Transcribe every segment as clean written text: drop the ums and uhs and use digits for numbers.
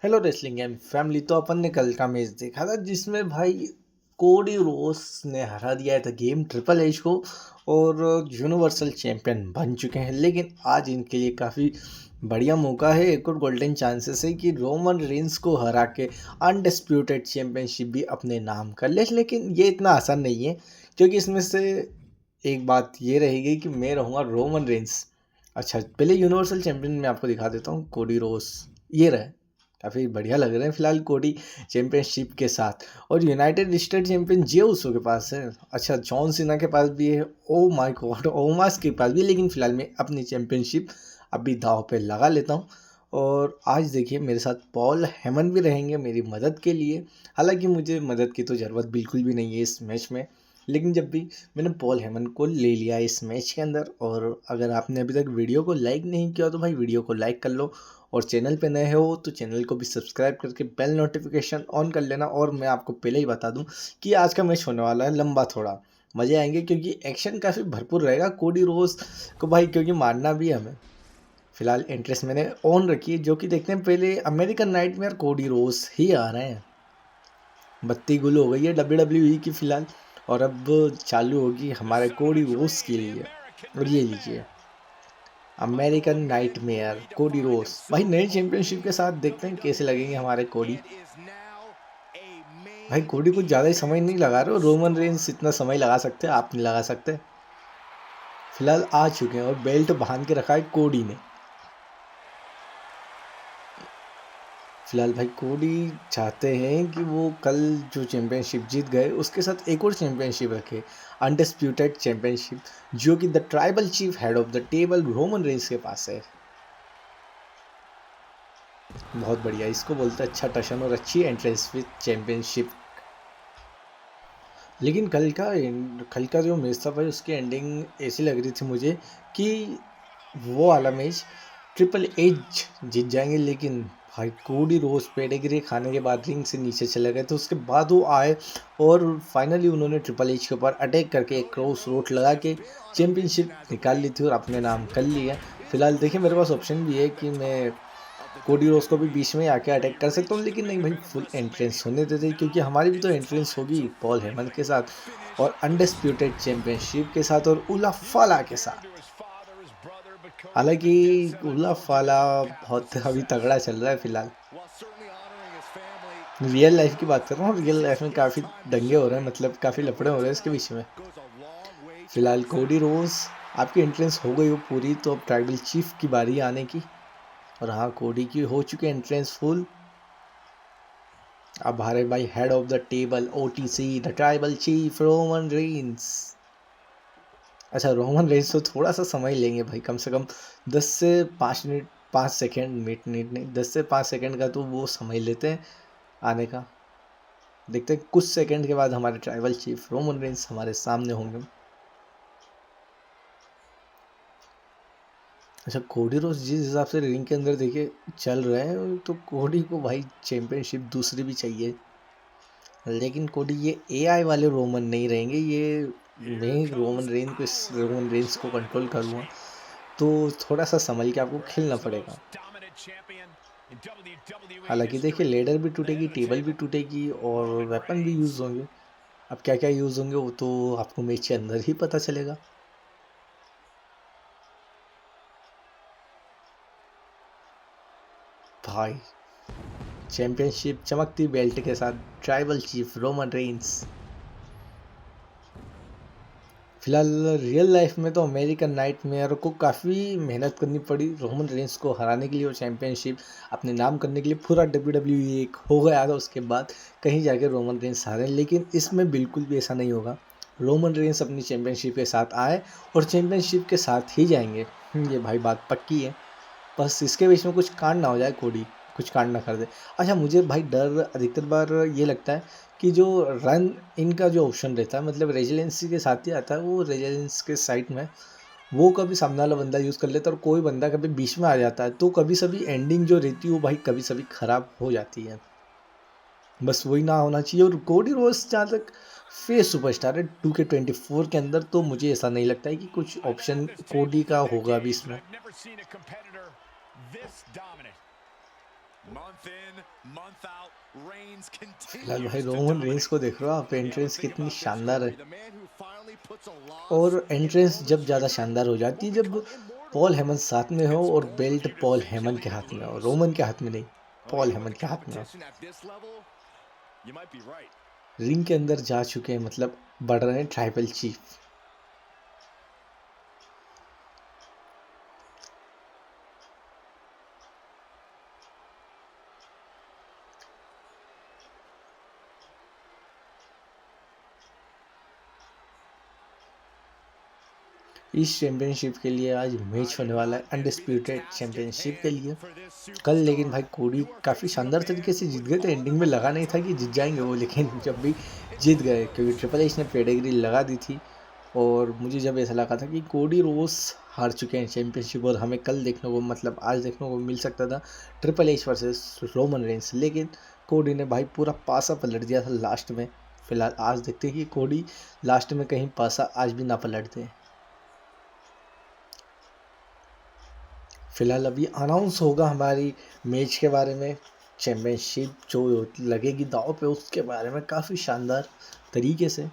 Hello wrestling and family. तो अपन ने कल का मैच देखा था जिसमें भाई कोडी रोस ने हरा दिया था गेम ट्रिपल एच को और यूनिवर्सल चैंपियन बन चुके हैं। लेकिन आज इनके लिए काफ़ी बढ़िया मौका है, एक और गोल्डन चांसेस है कि रोमन रेंस को हरा के अनडिस्प्यूटेड चैंपियनशिप भी अपने नाम कर ले। लेकिन ये इतना आसान नहीं है क्योंकि इसमें से एक बात ये रहेगी कि मैं रहूँगा रोमन रेंस। अच्छा, पहले यूनिवर्सल चैंपियन मैं आपको दिखा देता हूँ। कोडी रोस ये रहे, काफ़ी बढ़िया लग रहे हैं फिलहाल कोडी चैंपियनशिप के साथ। और यूनाइटेड स्टेट चैंपियन जे उसो के पास है। अच्छा, जॉन सीना के पास भी है, ओ माय गॉड ओमास के पास भी। लेकिन फिलहाल मैं अपनी चैंपियनशिप अभी दाव पे लगा लेता हूँ। और आज देखिए मेरे साथ पॉल हेमन भी रहेंगे मेरी मदद के लिए। हालांकि मुझे मदद की तो ज़रूरत बिल्कुल भी नहीं है इस मैच में, लेकिन जब भी मैंने पॉल हेमन को ले लिया इस मैच के अंदर। और अगर आपने अभी तक वीडियो को लाइक नहीं किया तो भाई वीडियो को लाइक कर लो, और चैनल पे नए हो तो चैनल को भी सब्सक्राइब करके बेल नोटिफिकेशन ऑन कर लेना। और मैं आपको पहले ही बता दूं कि आज का मैच होने वाला है लंबा, थोड़ा मज़े आएंगे क्योंकि एक्शन काफ़ी भरपूर रहेगा कोडी रोज को भाई, क्योंकि मारना भी है हमें। फिलहाल इंटरेस्ट मैंने ऑन रखी है, जो कि देखते हैं पहले अमेरिकन नाइटमेयर कोडी रोज ही आ रहे हैं। बत्ती गुल हो गई है WWE की फिलहाल, और अब चालू होगी हमारे कोडी रोज के लिए। और ये लीजिए अमेरिकन नाइटमेयर कोडी रोस भाई नई चैंपियनशिप के साथ, देखते हैं कैसे लगेंगे हमारे कोडी। भाई कोडी कुछ ज़्यादा ही समय नहीं लगा रहे हो, रोमन रेंस इतना समय लगा सकते हैं, आप नहीं लगा सकते। फिलहाल आ चुके हैं और बेल्ट बांध के रखा है कोडी ने। फिलहाल भाई कोडी चाहते हैं कि वो कल जो चैंपियनशिप जीत गए उसके साथ एक और चैंपियनशिप रखे, अनडिस्प्यूटेड चैंपियनशिप, जो कि the tribal chief head of the table Roman Reigns के पास है। बहुत बढ़िया, इसको बोलते हैं अच्छा टशन और अच्छी एंट्रेंस विद चैंपियनशिप। लेकिन कल का जो मैच था भाई, उसकी एंडिंग ऐसी लग रही थी मुझे कि वो वाला मैच ट्रिपल एच जीत जाएंगे। लेकिन भाई कोडी रोज पेडिग्री खाने के बाद रिंग से नीचे चले गए, तो उसके बाद वो आए और फाइनली उन्होंने ट्रिपल एच के ऊपर अटैक करके एक क्रॉस रोड लगा के चैंपियनशिप निकाल ली थी और अपने नाम कर लिया। फिलहाल देखिए मेरे पास ऑप्शन भी है कि मैं कोडी रोज को भी बीच में आके अटैक कर सकता हूँ, लेकिन नहीं भाई, फुल एंट्रेंस होने देते क्योंकि हमारी भी तो एंट्रेंस होगी पॉल हेमन के साथ और अनडिस्प्यूटेड चैंपियनशिप के साथ और उला फाला के साथ। हालांकि उला फाला बहुत अभी तगड़ा चल रहा है फिलहाल। रियल लाइफ की बात कर रहा हूँ, रियल लाइफ में काफ़ी दंगे हो रहे हैं, मतलब काफ़ी लफड़े हो रहे हैं इसके बीच में। फिलहाल कोडी रोज आपकी एंट्रेंस हो गई हो पूरी, तो अब ट्राइबल चीफ की बारी आने की। और हाँ, कोडी की हो चुकी है एंट्रेंस फुल। अब हमारे भाई head of the table OTC the tribal chief Roman Reigns. अच्छा, रोमन रेंस तो थोड़ा सा समय लेंगे भाई, कम से कम 10 से 5 मिनट, 5 सेकेंड, मिनट नहीं, 10 से 5 सेकेंड का तो वो समय लेते हैं आने का। देखते हैं कुछ सेकेंड के बाद हमारे ट्राइबल चीफ रोमन रेंस हमारे सामने होंगे। अच्छा, कोडी रोज जिस हिसाब से रिंग के अंदर देखिए चल रहे हैं, तो कोडी को भाई चैंपियनशिप दूसरी भी चाहिए। लेकिन कोडी ये AI वाले रोमन नहीं रहेंगे, ये मैं रोमन रेंस को कंट्रोल करूँगा, तो थोड़ा सा संभल के आपको खेलना पड़ेगा। हालांकि देखिए लेडर भी टूटेगी, टेबल भी टूटेगी और वेपन भी यूज़ होंगे। अब क्या क्या यूज़ होंगे वो तो आपको मैच के अंदर ही पता चलेगा। भाई चैंपियनशिप चमकती बेल्ट के साथ ट्राइबल चीफ रोमन रेंस। फिलहाल रियल लाइफ में तो अमेरिकन नाइटमेयर को काफ़ी मेहनत करनी पड़ी रोमन रेंस को हराने के लिए और चैंपियनशिप अपने नाम करने के लिए। पूरा WWE एक हो गया था उसके बाद कहीं जाके रोमन रेंस हारे, लेकिन इसमें बिल्कुल भी ऐसा नहीं होगा। रोमन रेंस अपनी चैंपियनशिप के साथ आए और चैंपियनशिप के साथ ही जाएंगे। ये भाई बात पक्की है, बस इसके बीच में कुछ कांड ना हो जाए, कोडी कुछ कांड ना कर दे। अच्छा, मुझे भाई डर अधिकतर बार ये लगता है कि जो रन इनका जो ऑप्शन रहता है, मतलब रेजिलेंसी के साथ ही आता है, वो रेजिलेंस के साइड में वो कभी सामने वाला बंदा यूज़ कर लेता है और कोई बंदा कभी बीच में आ जाता है, तो कभी सभी एंडिंग जो रहती है वो भाई कभी सभी ख़राब हो जाती है। बस वही ना होना चाहिए। और कोडी रोज जहाँ तक फेस सुपरस्टार है 2K24 के अंदर, तो मुझे ऐसा नहीं लगता है कि कुछ ऑप्शन कोडी का होगा अभी इसमें। फिलहाल भाई रोमन रेंस को देख रहे हो आप, एंट्रेंस कितनी शानदार है। और एंट्रेंस जब ज़्यादा शानदार हो जाती है जब पॉल हेमन साथ में हो और बेल्ट पॉल हेमन के हाथ में हो, रोमन के हाथ में नहीं, पॉल हेमन के हाथ में हो। रिंग के अंदर जा चुके हैं, मतलब बढ़ रहे हैं ट्राइबल चीफ। इस चैंपियनशिप के लिए आज मैच होने वाला है, अनडिस्प्यूटेड चैंपियनशिप के लिए। कल लेकिन भाई कोडी काफ़ी शानदार तरीके से जीत गए थे, एंडिंग में लगा नहीं था कि जीत जाएंगे वो, लेकिन जब भी जीत गए क्योंकि ट्रिपल एच ने पेडिग्री लगा दी थी। और मुझे जब ऐसा लगा था कि कोडी रोस हार चुके हैं चैंपियनशिप और हमें कल देखने को, मतलब आज देखने को मिल सकता था triple H versus Roman Reigns, लेकिन कोडी ने भाई पूरा पासा पलट दिया था लास्ट में। फिलहाल आज देखते हैं कि कोडी लास्ट में कहीं पासा आज भी ना पलट दे। फिलहाल अभी अनाउंस होगा हमारी मैच के बारे में, चैम्पियनशिप जो लगेगी दाव पे उसके बारे में काफ़ी शानदार तरीके से।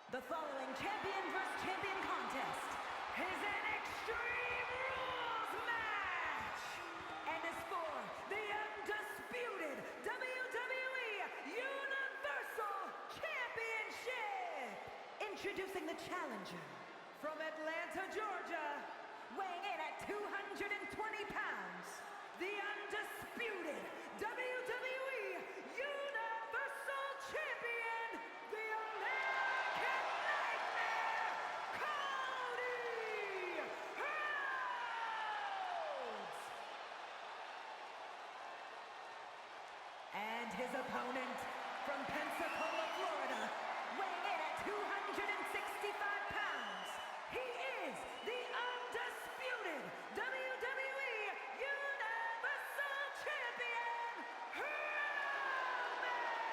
The following champion vs. champion contest is an Extreme Rules match and is for the undisputed WWE Universal Championship. Introducing the challenger from Atlanta, Georgia, weighing in at 220 pounds, the undisputed WWE Universal Champion, the American Nightmare, Cody Rhodes! And his opponent from Pensacola, Florida, weighing in at 265 pounds, he is the undisputed WWE Universal Champion, Roman Reigns!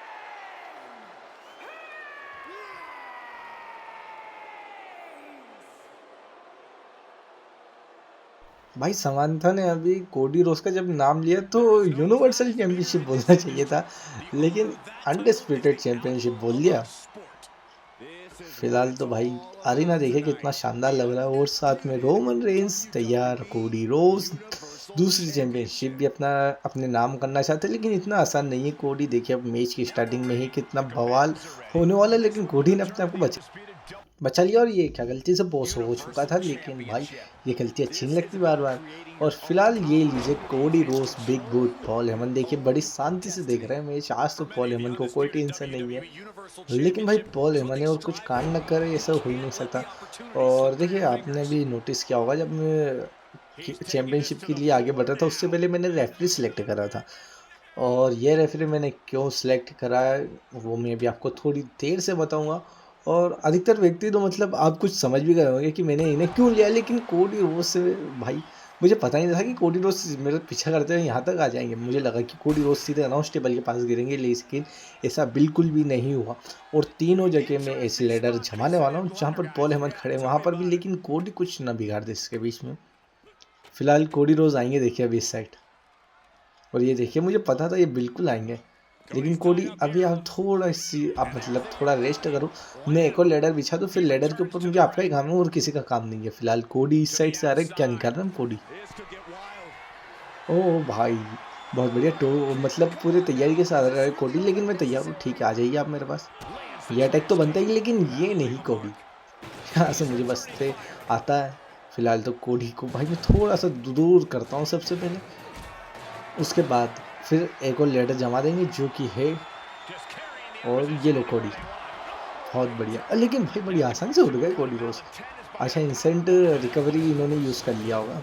भाई Samantha ने अभी कोडी रोस का जब नाम लिया तो universal championship बोलना चाहिए था, लेकिन अनडिस्प्यूटेड चैंपियनशिप बोल दिया। फिलहाल तो भाई अरीना देखे कितना शानदार लग रहा है, और साथ में रोमन रेंस तैयार, कोडी रोस दूसरी चैंपियनशिप भी अपने नाम करना चाहते हैं, लेकिन इतना आसान नहीं है। कोडी देखिए अब मैच की स्टार्टिंग में ही कितना बवाल होने वाला है, लेकिन कोडी ने अपने आप को बचा लिया। और ये क्या गलती से बॉस हो चुका था, लेकिन भाई ये गलती अच्छी नहीं लगती बार बार। और फिलहाल ये लीजिए कोडी रोस बिग बूट पॉल हेमन, देखिए बड़ी शांति से देख रहे हैं मैच। आज तो पॉल हेमन को कोई टेंशन नहीं है, लेकिन भाई पॉल हेमन है और कुछ कांड न करे ऐसा हो ही नहीं सकता। और देखिए आपने भी नोटिस किया होगा जब मैं चैंपियनशिप के लिए आगे बढ़ रहा था उससे पहले मैंने रेफरी सिलेक्ट करा था, और ये रेफरी मैंने क्यों सिलेक्ट करा है वो मैं भी आपको थोड़ी देर से बताऊंगा। और अधिकतर व्यक्ति तो मतलब आप कुछ समझ भी गए होंगे कि मैंने इन्हें क्यों लिया, लेकिन कोडी रोस से भाई मुझे पता ही नहीं था कि कोडी रोस मेरा पीछा करते हुए यहाँ तक आ जाएंगे। मुझे लगा कि कोडी रोस सीधे अनाउंस टेबल के पास गिरेंगे, लेकिन ऐसा बिल्कुल भी नहीं हुआ। और तीनों जगह मैं ऐसे लेडर जमाने वाला हूँ जहाँ पर पॉल हेमन खड़े वहाँ पर भी, लेकिन कोडी कुछ ना बिगाड़ दे इसके बीच में। फिलहाल कोडी रोज आएंगे देखिए अभी इस साइड, और ये देखिए मुझे पता था ये बिल्कुल आएंगे, लेकिन कोडी अभी आप थोड़ा सी आप मतलब थोड़ा रेस्ट करो, मैं एक और लेडर बिछा दूँ, फिर लेडर के ऊपर मुझे आपका ही काम है और किसी का काम नहीं है। फिलहाल कोडी इस साइड से आ रहे हैं, क्या नहीं कर रहे हैं कोडी। ओ भाई बहुत बढ़िया, तो मतलब पूरी तैयारी के साथ आ रहा है कोडी, लेकिन मैं तैयार हूँ, ठीक है आ जाइए आप मेरे पास। ये अटैक तो बनता ही, लेकिन ये नहीं कोडी, यहाँ से मुझे बस से आता है। फिलहाल तो कोडी को भाई मैं थोड़ा सा दूर करता हूँ सबसे पहले, उसके बाद फिर एक और लेडर जमा देंगे जो कि है, और ये लो कोडी, बहुत बढ़िया। लेकिन भाई बड़ी आसानी से उठ गए कोडी रोज। अच्छा इंसेंट रिकवरी इन्होंने यूज़ कर लिया होगा।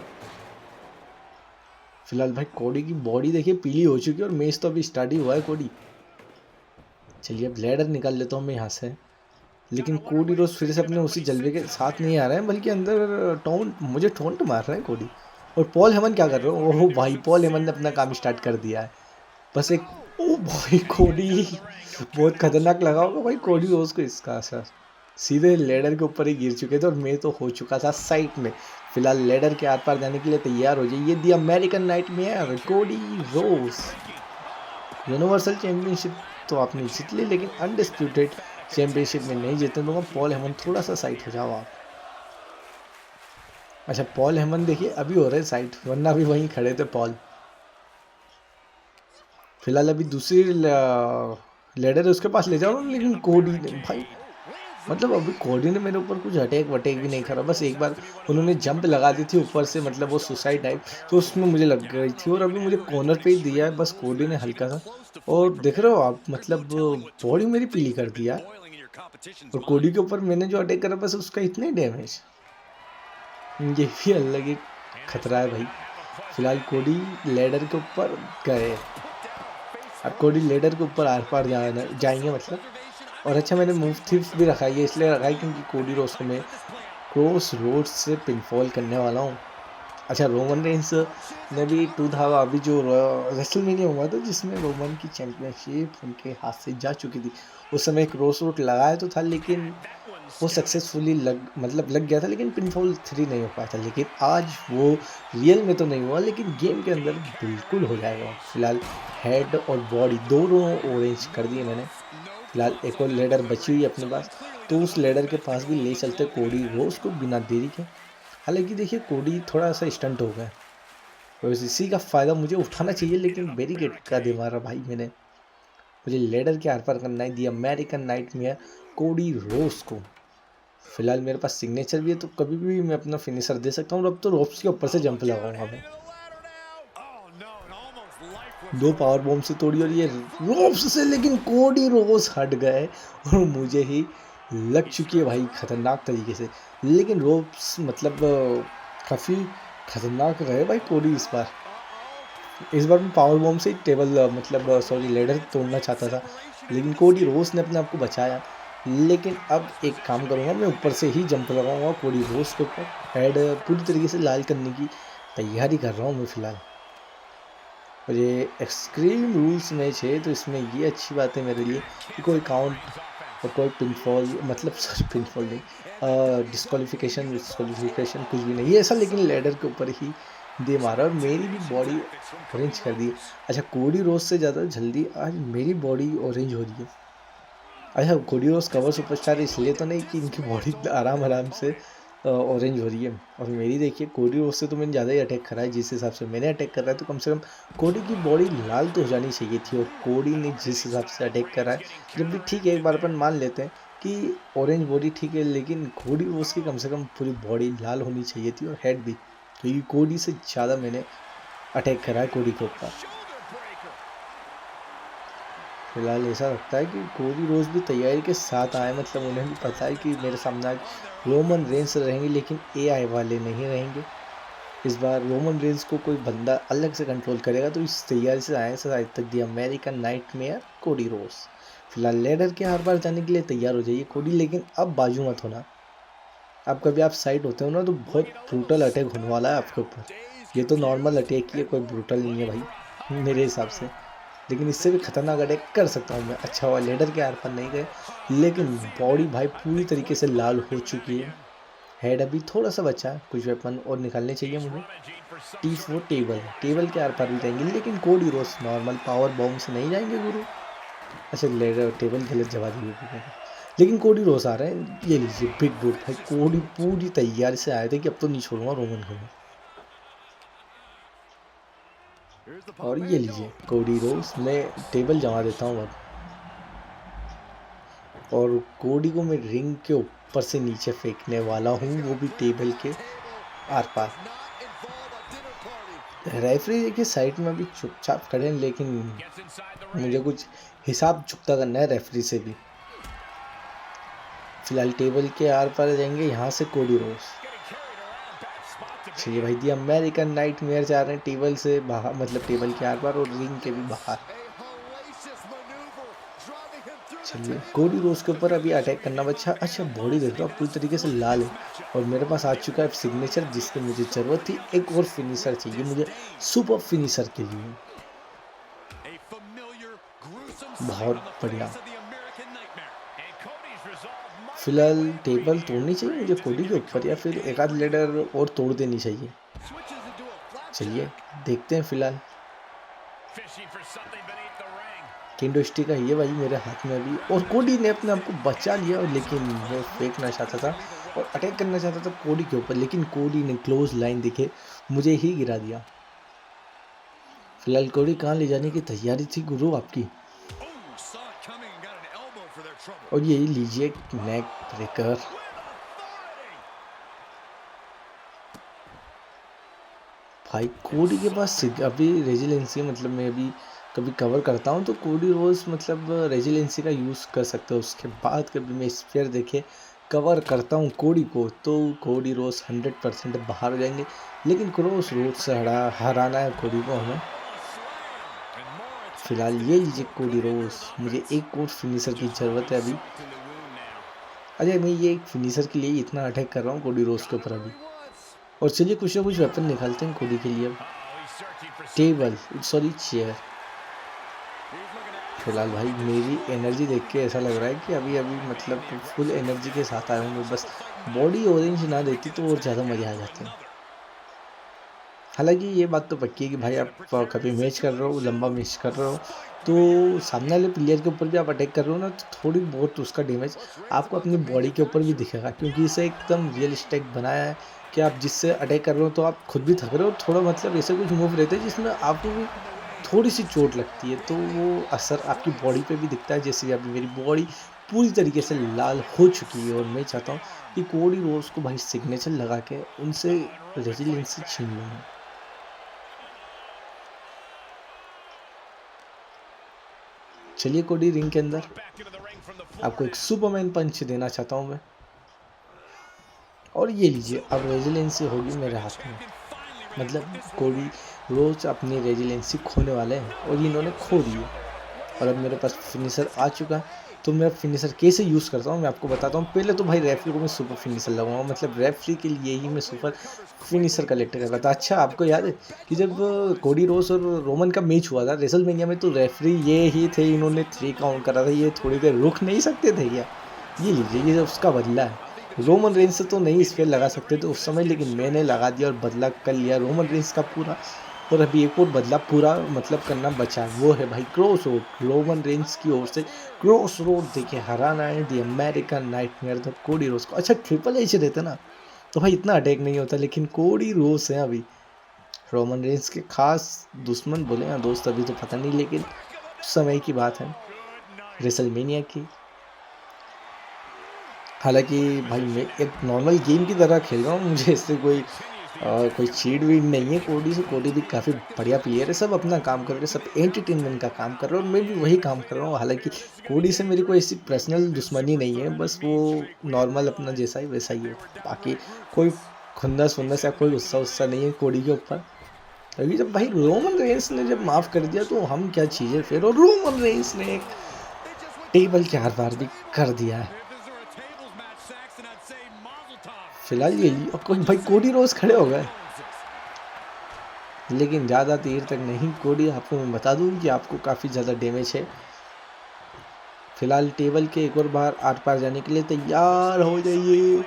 फिलहाल भाई कोडी की बॉडी देखिए पीली हो चुकी है और मैच तो अभी स्टार्ट ही हुआ है कोडी। चलिए अब लेडर निकाल लेता हूँ मैं यहाँ से। लेकिन कोडी रोज फिर से अपने उसी जलवे के साथ नहीं आ रहे हैं, बल्कि अंदर मुझे टोंट मार रहे हैं कोडी। और पॉल हेमन क्या कर रहे हो? ओह भाई, पॉल हेमन ने अपना काम स्टार्ट कर दिया है। बस एक, ओ भाई कोडी बहुत खतरनाक लगा होगा भाई कोडी रोज को इसका असर। सीधे लेडर के ऊपर ही गिर चुके थे और मैं तो हो चुका था साइड में। फिलहाल लेडर के आर पार जाने के लिए तैयार हो जाइए। दी अमेरिकन नाइटमेयर कोडी रोज। यूनिवर्सल चैंपियनशिप तो आपने जीत ली, लेकिन अनडिस्प्यूटेड चैंपियनशिप में नहीं जीतने दूंगा। पॉल हेमन थोड़ा सा साइड हो जाओ आप। अच्छा, पॉल हेमन देखिए अभी हो रहे साइड, वरना भी वहीं खड़े थे पॉल। फिलहाल अभी दूसरी लेडर उसके पास ले जाओ, लेकिन कोडी ने भाई, मतलब अभी कोडी ने मेरे ऊपर कुछ अटैक वटैक भी नहीं करा। बस एक बार उन्होंने जंप लगा दी थी ऊपर से, मतलब वो सुसाइड टाइप, तो उसमें मुझे लग गई थी। और अभी मुझे कॉर्नर पे ही दिया है बस कोडी ने हल्का सा। और देख रहे हो आप, मतलब बॉडी मेरी पीली कर दिया। और कोडी के ऊपर मैंने जो अटैक करा बस उसका इतना ही डैमेज, ये भी अलग ही खतरा है भाई। फिलहाल कोडी लेडर के ऊपर गए। अब कोडी लेडर के ऊपर आर पार जाएंगे मतलब। और अच्छा, मैंने मूव थिफ्ट भी रखा है, इसलिए रखा है क्योंकि कोडी रोज को मैं क्रॉस रोड से पिनफॉल करने वाला हूँ। अच्छा, रोमन रेंस ने भी टू था अभी जो रेसलमेनिया हुआ था जिसमें रोमन की चैंपियनशिप उनके हाथ से जा चुकी थी। उस समय क्रॉस रोड लगाया तो था, लेकिन वो सक्सेसफुली लग गया था, लेकिन पिनफॉल 3 नहीं हो पाया था। लेकिन आज वो रियल में तो नहीं हुआ, लेकिन गेम के अंदर बिल्कुल हो जाएगा। फिलहाल हेड और बॉडी दोनों ऑरेंज कर दिए मैंने। फिलहाल एक और लेडर बची हुई है अपने पास, तो उस लेडर के पास भी ले चलते कोडी रोज को बिना देरी के। हालांकि देखिए कोडी थोड़ा सा स्टंट हो गया, तो इसी का फ़ायदा मुझे उठाना चाहिए, लेकिन बैरिकेड का दे मारा भाई मैंने। मुझे लेडर के आर पार करना है दी अमेरिकन नाइटमेयर कोडी रोज को। फिलहाल मेरे पास सिग्नेचर भी है, तो कभी भी मैं अपना फिनिशर दे सकता हूँ। अब तो रोप्स के ऊपर से जंप लगाऊंगा मैं। 2 पावर बॉम्ब से तोड़ी और ये रोप्स से, लेकिन कोडी रोज हट गए और मुझे ही लग चुकी है भाई खतरनाक तरीके से। लेकिन रोप्स मतलब काफ़ी खतरनाक रहे भाई कोडी इस बार। मैं पावर बॉम्ब से टेबल मतलब सॉरी लेडर तोड़ना चाहता था, लेकिन कोडी रोज ने अपने आप को बचाया। लेकिन अब एक काम करूँगा, मैं ऊपर से ही जंप लगाऊंगा कोडी रोज के ऊपर। हेड पूरी तरीके से लाल करने की तैयारी कर रहा हूँ मैं फिलहाल। और ये एक्सट्रीम रूल्स मैच है, तो इसमें ये अच्छी बात है मेरे लिए कि कोई काउंट और कोई पिनफॉल, मतलब सॉरी पिनफॉल नहीं, डिस्क्वालिफिकेशन कुछ भी नहीं है ऐसा। लेकिन लेडर के ऊपर ही दे मारा और मेरी भी बॉडी ऑरेंज कर दी। अच्छा, कोडी रोज से ज़्यादा जल्दी आज मेरी बॉडी ऑरेंज हो रही है। अच्छा, कोडी रोज कवर सुपरस्टार इसलिए तो नहीं कि इनकी बॉडी आराम से ऑरेंज हो रही है। और मेरी देखिए कोडी रोज से तो मैंने ज़्यादा ही अटैक करा है, जिस हिसाब से मैंने अटैक करा है, तो कम से कम कोडी की बॉडी लाल तो हो जानी चाहिए थी। और कोडी ने जिस हिसाब से अटैक करा है, जब भी ठीक है एक बार अपन मान लेते हैं कि ऑरेंज बॉडी ठीक है, लेकिन कोडी रोज की कम से कम पूरी बॉडी लाल होनी चाहिए थी और हेड भी, क्योंकि कोडी से ज़्यादा मैंने अटैक करा है कोडी के ऊपर। फिलहाल ऐसा लगता है कि कोडी रोज भी तैयारी के साथ आए, मतलब उन्हें भी पता है कि मेरे सामने आज रोमन रेंस रहेंगे, लेकिन एआई वाले नहीं रहेंगे। इस बार रोमन रेंस को कोई बंदा अलग से कंट्रोल करेगा, तो इस तैयारी से आए आज तक दी अमेरिकन नाइटमेयर कोडी रोज। फिलहाल लेडर के हर बार जाने के लिए तैयार हो जाइए कोडी, लेकिन अब बाजू मत होना। अब कभी आप साइड होते हो ना, तो बहुत ब्रूटल अटैक होने वाला है आपके ऊपर। ये तो नॉर्मल अटैक ही है, कोई ब्रूटल नहीं है भाई मेरे हिसाब से, लेकिन इससे भी खतरनाक अटैक कर सकता हूँ मैं। अच्छा हुआ लेडर के आर पार नहीं गए, लेकिन बॉडी भाई पूरी तरीके से लाल हो चुकी है। हेड अभी थोड़ा सा बचा है, कुछ वेपन और निकालने चाहिए मुझे। T4 टेबल के आर पार भी जाएंगे, लेकिन कोडी रोज नॉर्मल पावर बॉम्ब से नहीं जाएंगे गुरु। अच्छा, लेडर टेबल गलत जवा दी, लेकिन कोडी रोज आ रहे हैं। ये लीजिए बिग बूट भाई, कोडी पूरी तैयारी से आए थे कि अब तो नहीं छोड़ूंगा रोमन को मैं। और ये लीजिए कोडी रोज, मैं टेबल जमा देता हूँ अब। और कोडी को मैं रिंग के ऊपर से नीचे फेंकने वाला हूँ, वो भी टेबल के आर पार। रेफरी देखिए साइड में अभी चुपचाप खड़े हैं, लेकिन मुझे कुछ हिसाब चुकता करना है रेफरी से भी। फिलहाल टेबल के आर पार जाएंगे यहाँ से कोडी रोज। चलिए भाई, दी अमेरिकन नाइटमेयर जा रहे हैं टेबल से बाहर, मतलब टेबल के आर पार और रिंग के भी बाहर। चलिए कोडी रोज के ऊपर अभी अटैक करना बचा। अच्छा बॉडी देख लो पूरी तरीके से लाल है और मेरे पास आ चुका है सिग्नेचर जिसकी मुझे ज़रूरत थी। एक और फिनिशर चाहिए मुझे सुपर फिनिशर के लिए। बहुत बढ़िया। फिलहाल टेबल तोड़नी चाहिए मुझे कोडी के ऊपर या फिर एक आध लेडर और तोड़ देनी चाहिए। चलिए देखते हैं। फिलहाल किंडो स्टिक है ये भाई मेरे हाथ में अभी और कोडी ने अपने आप को बचा लिया और लेकिन वो फेंकना चाहता था और अटैक करना चाहता था कोडी के ऊपर लेकिन कोडी ने क्लोज लाइन दिखे मुझे ही गिरा दिया। फिलहाल कोडी कहाँ ले जाने की तैयारी थी गुरु आपकी। और यही लीजिए नेक ब्रेकर। भाई कोडी के पास अभी रेजिलेंसी मतलब मैं अभी कभी कवर करता हूँ तो कोडी रोज मतलब रेजिलेंसी का यूज़ कर सकते हो। उसके बाद कभी मैं स्पेयर देखे कवर करता हूँ कोडी को तो कोडी रोज 100% बाहर हो जाएंगे लेकिन क्रॉस रोड से हराना है कोडी को हमें। फिलहाल ये लीजिए कोडी रोज। मुझे एक और फिनिशर की ज़रूरत है अभी। अरे मैं ये एक फिनिशर के लिए इतना अटैक कर रहा हूँ कोडी रोज के ऊपर अभी। और चलिए कुछ ना कुछ वेपन निकालते हैं कोडी के लिए। Table sorry chair. फिलहाल भाई मेरी एनर्जी देख के ऐसा लग रहा है कि अभी अभी मतलब फुल एनर्जी के साथ आया हूँ। बस बॉडी ऑरेंज ना देती तो और ज़्यादा मज़े आ जाते हैं। हालांकि ये बात तो पक्की है कि भाई आप कभी मैच कर रहे हो लंबा मैच कर रहे हो तो सामने वाले प्लेयर के ऊपर भी आप अटैक कर रहे हो ना तो थोड़ी बहुत उसका डैमेज आपको अपनी बॉडी के ऊपर भी दिखेगा क्योंकि इसे एकदम रियलिस्टिक बनाया है कि आप जिससे अटैक कर रहे हो तो आप खुद भी थक रहे हो। थोड़ा मतलब ऐसे कुछ मूव रहते हैं जिसमें आपको भी थोड़ी सी चोट लगती है तो वो असर आपकी बॉडी पे भी दिखता है। जैसे अभी मेरी बॉडी पूरी तरीके से लाल हो चुकी है और मैं चाहता हूँ कि कोडी रोज को भाई सिग्नेचर लगा के उनसे रेजिलेंसी छीन लूँ। चलिए कोडी रिंग के अंदर आपको एक सुपरमैन पंच देना चाहता हूँ मैं। और ये लीजिए अब रेजिलेंसी होगी मेरे हाथ में। मतलब कोडी रोज अपनी रेजिलेंसी खोने वाले हैं और इन्होंने खो दी है। और अब मेरे पास फिनिशर आ चुका है तो मैं फिनिशर कैसे यूज़ करता हूँ मैं आपको बताता हूँ। पहले तो भाई रेफरी को मैं सुपर फिनिशर लगाऊंगा मतलब रेफरी के लिए ही मैं सुपर फिनिशर कलेक्ट कर रहा था। अच्छा आपको याद है कि जब कोडी रोज और रोमन का मैच हुआ था रेसलमेनिया में तो रेफरी ये ही थे। इन्होंने 3 काउंट करा था। ये थोड़ी देर रुक नहीं सकते थे क्या। ये लीजिए ये उसका बदला है। रोमन रेंस से तो नहीं इस पर लगा सकते थे उस समय लेकिन मैंने लगा दिया और बदला कर लिया रोमन रेंस का पूरा। और अभी एक और बदला पूरा मतलब करना बचा है वो है भाई क्रॉस रोड रोमन रेंस की ओर से। क्रॉस रोड देखिए हराना है दी अमेरिकन नाइटमेयर द कोडी रोज को। अच्छा ट्रिपल एच रहता ना तो भाई इतना अटैक नहीं होता लेकिन कोडी रोज है अभी रोमन रेंस के खास दुश्मन बोले या दोस्त अभी तो पता नहीं लेकिन उस समय की बात है रेसलमेनिया की। हालांकि भाई मैं एक नॉर्मल गेम की तरह खेल रहा हूँ मुझे इससे कोई चीट वीट नहीं है। कोडी से कोडी भी काफ़ी बढ़िया प्लेयर है। सब अपना काम कर रहे हैं सब एंटरटेनमेंट का काम कर रहे हैं और मैं भी वही काम कर रहा हूँ। हालांकि कोडी से मेरी कोई ऐसी पर्सनल दुश्मनी नहीं है बस वो नॉर्मल अपना जैसा ही वैसा ही है। बाकी कोई खुन्नस वुन्नस या कोई गुस्सा वुस्सा नहीं है कोडी के ऊपर। अभी जब भाई रोमन रेंस ने जब माफ़ कर दिया तो हम क्या चीज़ें फिर। और रोमन रेंस ने एक टेबल के हर बार भी कर दिया है। फिलहाल ये और कोई भाई कोडी रोज खड़े हो गए लेकिन ज़्यादा देर तक नहीं। कोडी आपको मैं बता दूं कि आपको काफ़ी ज़्यादा डैमेज है। फिलहाल टेबल के एक और बार आर पार जाने के लिए तैयार हो जाइए।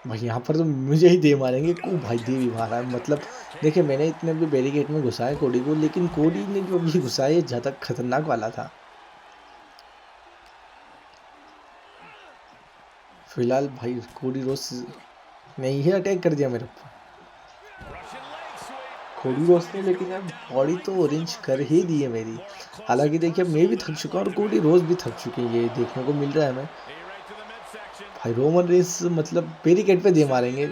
भाई यहाँ पर तो मुझे ही दे मारेंगे को भाई दे भी मारा है। मतलब देखिए मैंने इतने भी बैरिकेड में घुसाया कोडी को लेकिन कोडी ने जो भी घुसाया ज़्यादा खतरनाक वाला था। फिलहाल भाई कोडी रोज ने ही अटैक कर दिया मेरे ऊपर कोडी रोज ने लेकिन यार बॉडी तो ऑरेंज कर ही दी है मेरी। हालांकि देखिए मैं भी थक चुका हूँ और कोडी रोज भी थक चुके हैं ये देखने को मिल रहा है हमें। भाई रोमन रेंस मतलब बैरिकेड पे दे मारेंगे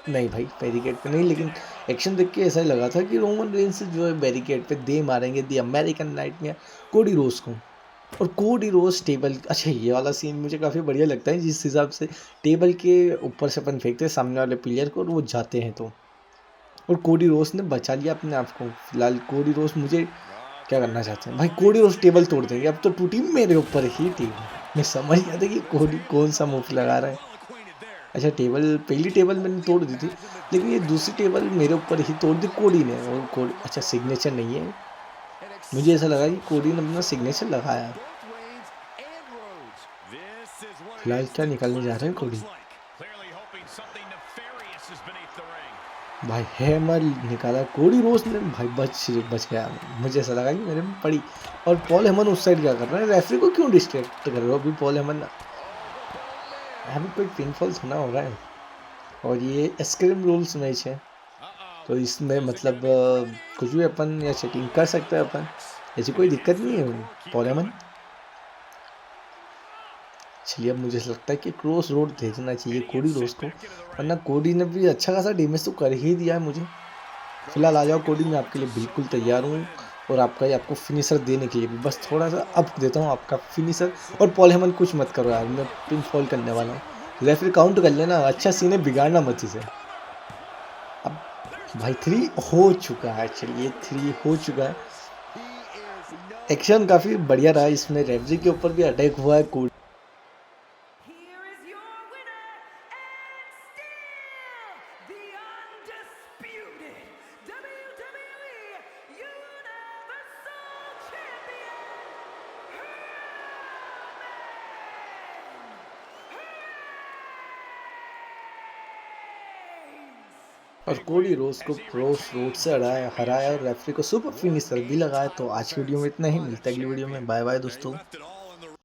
नहीं भाई बैरिकेड पे नहीं लेकिन एक्शन देख के ऐसा ही लगा था कि रोमन रेंस जो है बैरिकेड पे दे मारेंगे दी अमेरिकन नाइटमेयर कोडी रोज को। और कोडी रोज टेबल अच्छा ये वाला सीन मुझे काफ़ी बढ़िया लगता है जिस हिसाब से टेबल के ऊपर से अपन फेंकते हैं सामने वाले प्लेयर को और वो जाते हैं तो और कोडी रोस ने बचा लिया अपने आप को। फिलहाल कोडी रोस मुझे क्या करना चाहते हैं भाई, कोडी रोस टेबल तोड़ देंगे। अब तो टूटी मेरे ऊपर ही टेबल। मैं समझ गया था कि कोडी कौन सा मूव लगा रहा है। अच्छा, टेबल पहली टेबल मैंने तोड़ दी थी, लेकिन ये दूसरी टेबल मेरे ऊपर ही तोड़ दी कोडी ने। और कोडी, अच्छा सिग्नेचर नहीं है, मुझे ऐसा लगा कि कोडी ने अपना सिग्नेचर लगाया। फिलहाल क्या निकालने जा रहे हैं कोडी? भाई हैमर निकाला कोडी रोस ने, भाई बच गया। मुझे ऐसा लगा कि मेरे में पड़ी। और पॉल हेमन उस साइड क्या कर रहा है? रेफरी को क्यों डिस्ट्रैक्ट कर रहे हो अभी पॉल हेमन? अभी कोई पिनफॉल थोड़ा हो रहा है, और ये एस्क्रीम रूल्स मैच है, तो इसमें मतलब कुछ भी अपन या चेकिंग कर सकते हैं अपन, ऐसी कोई दिक्कत नहीं है पॉल हेमन। चलिए, अब मुझे लगता है कि क्रॉस रोड भेजना चाहिए कोडी रोस को, वरना कोडी ने भी अच्छा खासा डैमेज तो कर ही दिया है मुझे। फिलहाल आ जाओ कोडी, मैं आपके लिए बिल्कुल तैयार हूँ, और आपको फिनिशर देने के लिए भी बस थोड़ा सा अप देता हूँ आपका फिनिशर। और पॉल हेमन कुछ मत करो यार, मैं पिन फॉल करने वाला हूँ। रेफरी काउंट कर लेना, अच्छा सीन है, बिगाड़ना मत इसे। अब भाई 3 हो चुका है, चलिए 3 हो चुका है। एक्शन काफ़ी बढ़िया रहा इसमें, रेफरी के ऊपर भी अटैक हुआ है कोडी। Here is your winner and still the undisputed WWE Universal Champion, और कोडी रोस को क्रॉस रोड से हराया और रेफरी को सुपर फिनिशर भी लगाया। तो आज की वीडियो में इतना ही, मिलता है अगली वीडियो में। बाय बाय दोस्तों।